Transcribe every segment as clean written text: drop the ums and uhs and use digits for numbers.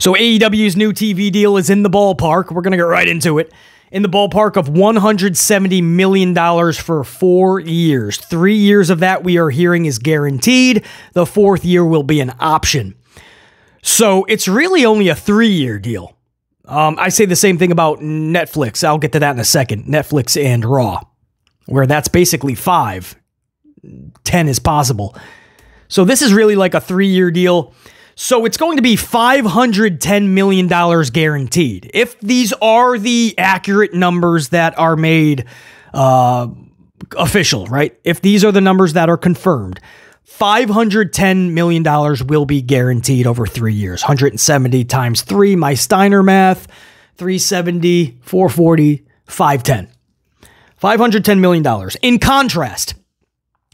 So AEW's new TV deal is in the ballpark. We're going to get right into it. In the ballpark of $170 million for 4 years. 3 years of that we are hearing is guaranteed. The fourth year will be an option. So it's really only a 3-year deal. I say the same thing about Netflix. I'll get to that in a second. Netflix and Raw, where that's basically 5. 10 is possible. So this is really like a 3-year deal. So it's going to be $510 million guaranteed. If these are the accurate numbers that are made official, right? If these are the numbers that are confirmed, $510 million will be guaranteed over 3 years. 170 times 3, my Steiner math, 370, 440, 510. $510 million. In contrast,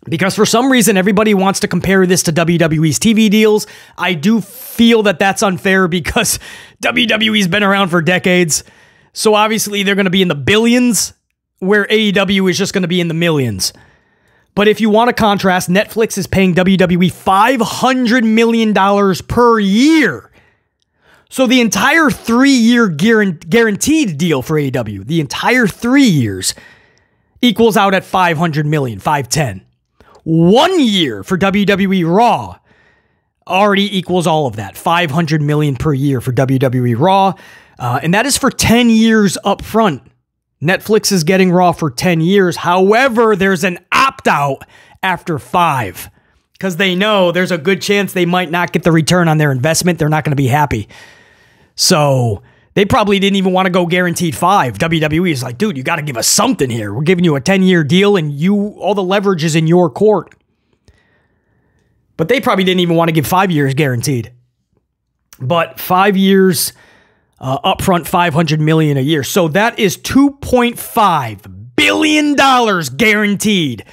because for some reason everybody wants to compare this to WWE's TV deals, I do feel that that's unfair because WWE's been around for decades. So obviously they're going to be in the billions, where AEW is just going to be in the millions. But if you want to contrast, Netflix is paying WWE $500 million per year. So the entire 3-year guaranteed deal for AEW, the entire 3 years, equals out at $500 million, 510. 1 year for WWE Raw already equals all of that. $500 million per year for WWE Raw. And that is for 10 years up front. Netflix is getting Raw for 10 years. However, there's an opt-out after 5 because they know there's a good chance they might not get the return on their investment. They're not going to be happy. So they probably didn't even want to go guaranteed 5. WWE is like, dude, you got to give us something here. We're giving you a 10-year deal and all the leverage is in your court. But they probably didn't even want to give 5 years guaranteed. But 5 years upfront, $500 million a year. So that is $2.5 billion guaranteed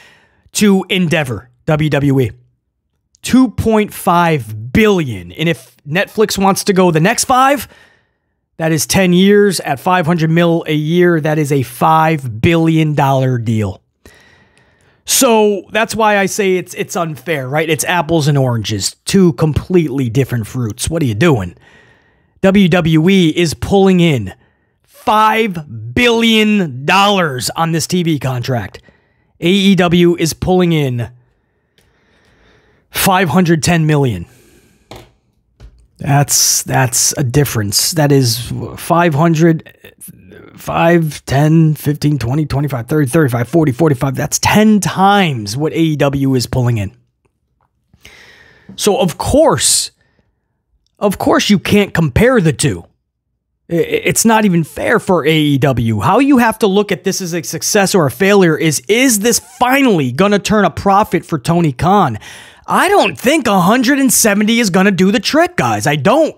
to Endeavor, WWE. $2.5 billion. And if Netflix wants to go the next 5, that is 10 years at $500 million a year. That is a $5 billion deal. So that's why I say it's unfair, right? It's apples and oranges, 2 completely different fruits. What are you doing? WWE is pulling in $5 billion on this TV contract. AEW is pulling in $510 million. That's a difference. That is 500, 5, 10, 15, 20, 25, 30, 35, 40, 45. That's 10 times what AEW is pulling in. So of course you can't compare the two. It's not even fair for AEW. How you have to look at this as a success or a failure is this finally going to turn a profit for Tony Khan? I don't think 170 is going to do the trick, guys. I don't.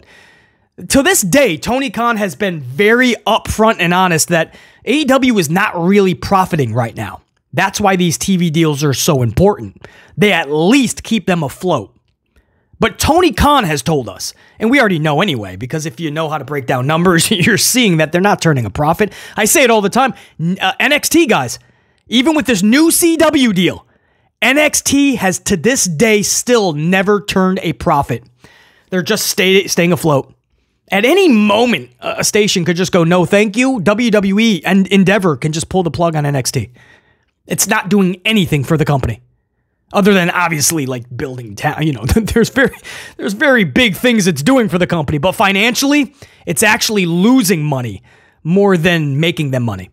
To this day, Tony Khan has been very upfront and honest that AEW is not really profiting right now. That's why these TV deals are so important. They at least keep them afloat. But Tony Khan has told us, and we already know anyway, because if you know how to break down numbers, you're seeing that they're not turning a profit. I say it all the time. NXT, guys, even with this new CW deal, NXT has to this day still never turned a profit. They're just staying afloat. At any moment, a station could just go, no, thank you. WWE and Endeavor can just pull the plug on NXT. It's not doing anything for the company. Other than obviously like building town, there's very big things it's doing for the company, but financially, it's actually losing money more than making them money.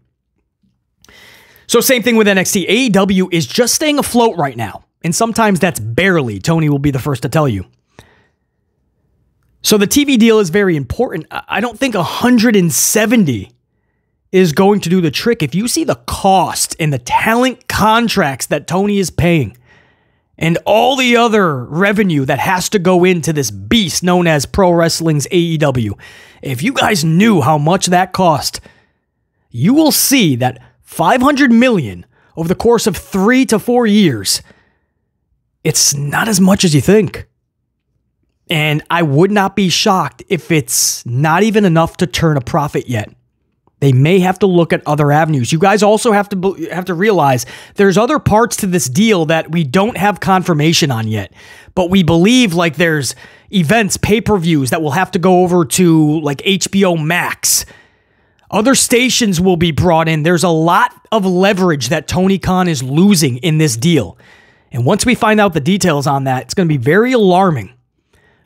So same thing with NXT. AEW is just staying afloat right now, and sometimes that's barely. Tony will be the first to tell you. So the TV deal is very important. I don't think 170 is going to do the trick. If you see the cost and the talent contracts that Tony is paying, and all the other revenue that has to go into this beast known as pro wrestling's AEW. If you guys knew how much that cost, you will see that $500 million over the course of 3 to 4 years, it's not as much as you think. And I would not be shocked if it's not even enough to turn a profit yet. They may have to look at other avenues. You guys also have to realize there's other parts to this deal that we don't have confirmation on yet, but we believe like there's events, pay-per-views that will have to go over to like HBO Max. Other stations will be brought in. There's a lot of leverage that Tony Khan is losing in this deal. And once we find out the details on that, it's going to be very alarming.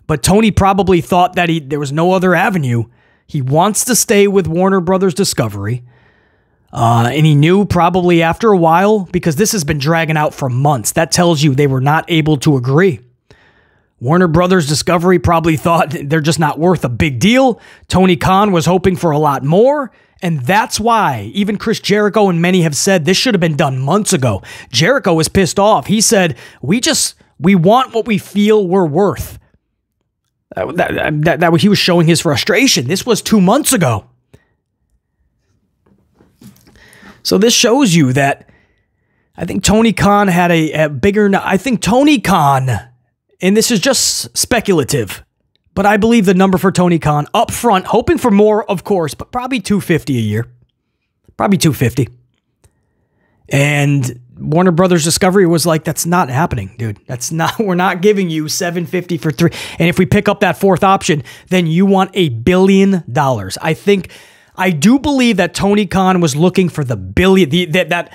But Tony probably thought that there was no other avenue. He wants to stay with Warner Brothers Discovery. And he knew probably after a while, because this has been dragging out for months. That tells you they were not able to agree. Warner Brothers Discovery probably thought they're just not worth a big deal. Tony Khan was hoping for a lot more. And that's why even Chris Jericho and many have said this should have been done months ago. Jericho was pissed off. He said, we want what we feel we're worth. That he was showing his frustration. This was 2 months ago. So this shows you that I think Tony Khan had a bigger... I think Tony Khan, and this is just speculative, but I believe the number for Tony Khan up front, hoping for more, of course, but probably $250 a year. Probably $250. And Warner Brothers Discovery was like, that's not happening, dude. We're not giving you $750 for 3. And if we pick up that fourth option, then you want $1 billion. I do believe that Tony Khan was looking for the billion, that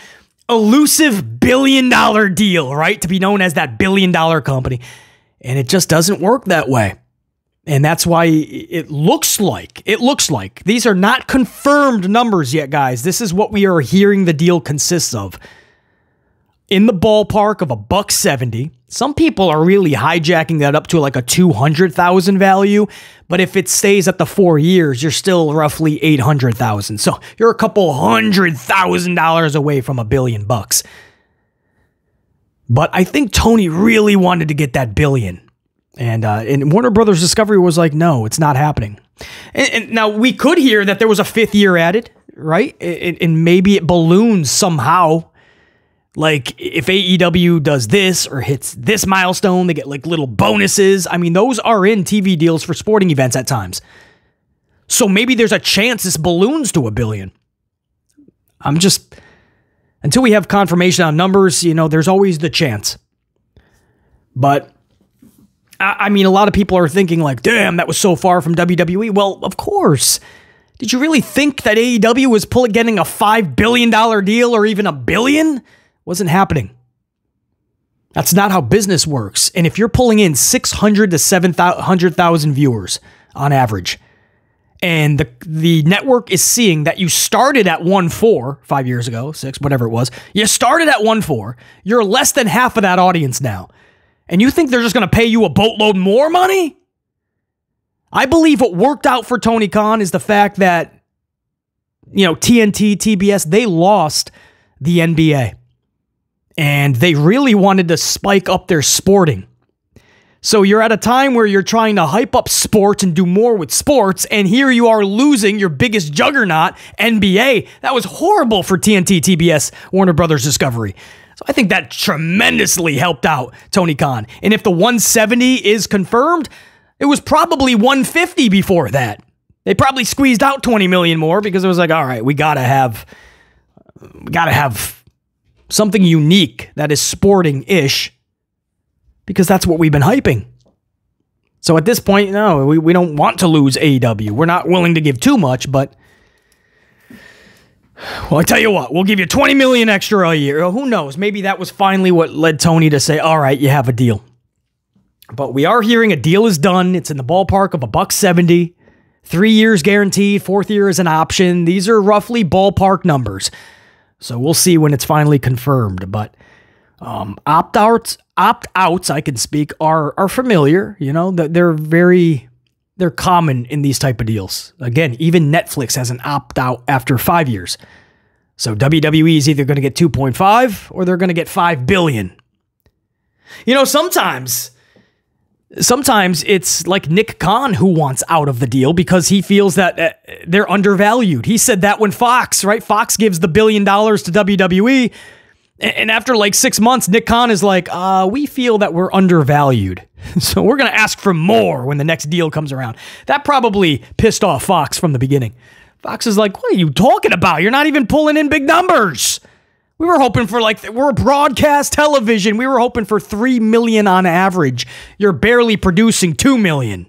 elusive $1 billion deal, right? To be known as that $1 billion company. And it just doesn't work that way. And that's why it looks like these are not confirmed numbers yet, guys. This is what we are hearing the deal consists of. In the ballpark of $170. Some people are really hijacking that up to like a $200,000 value, but if it stays at the 4 years, you're still roughly $800,000. So you're a couple $100,000 away from $1 billion. But I think Tony really wanted to get that $1 billion. And Warner Brothers Discovery was like, no, it's not happening. And now we could hear that there was a 5th year added, right? And maybe it balloons somehow. Like if AEW does this or hits this milestone, they get like little bonuses. I mean, those are in TV deals for sporting events at times. So maybe there's a chance this balloons to $1 billion. Until we have confirmation on numbers, there's always the chance. But I mean, a lot of people are thinking like, damn, that was so far from WWE. Well, of course. Did you really think that AEW was getting a $5 billion deal or even $1 billion? Wasn't happening. That's not how business works. And if you're pulling in 600 to 700,000 viewers on average, and the network is seeing that you started at 1.4 5 years ago, 6, whatever it was, you started at 1.4, you're less than half of that audience now. And you think they're just going to pay you a boatload more money? I believe what worked out for Tony Khan is the fact that, TNT, TBS, they lost the NBA. And they really wanted to spike up their sporting. So you're at a time where you're trying to hype up sports and do more with sports, and here you are losing your biggest juggernaut, NBA. That was horrible for TNT, TBS, Warner Brothers Discovery. So I think that tremendously helped out Tony Khan. And if the 170 is confirmed, it was probably 150 before that. They probably squeezed out 20 million more because it was like, all right, we gotta have something unique that is sporting-ish, because that's what we've been hyping. So at this point, no, we don't want to lose AEW. We're not willing to give too much, but well, I tell you what, we'll give you 20 million extra a year. Who knows? Maybe that was finally what led Tony to say, all right, you have a deal. But we are hearing a deal is done. It's in the ballpark of $170. 3 years guaranteed. 4th year is an option. These are roughly ballpark numbers. So we'll see when it's finally confirmed. But opt-outs, I can speak, are familiar. They're common in these type of deals. Again, even Netflix has an opt-out after 5 years. So WWE is either going to get 2.5 or they're going to get 5 billion. Sometimes it's like Nick Khan who wants out of the deal because he feels that they're undervalued. He said that when Fox gives the $1 billion to WWE, and after like 6 months, Nick Khan is like, we feel that we're undervalued. So we're going to ask for more when the next deal comes around. That probably pissed off Fox from the beginning. Fox is like, what are you talking about? You're not even pulling in big numbers. We were hoping for we're broadcast television. We were hoping for $3 million on average. You're barely producing $2 million.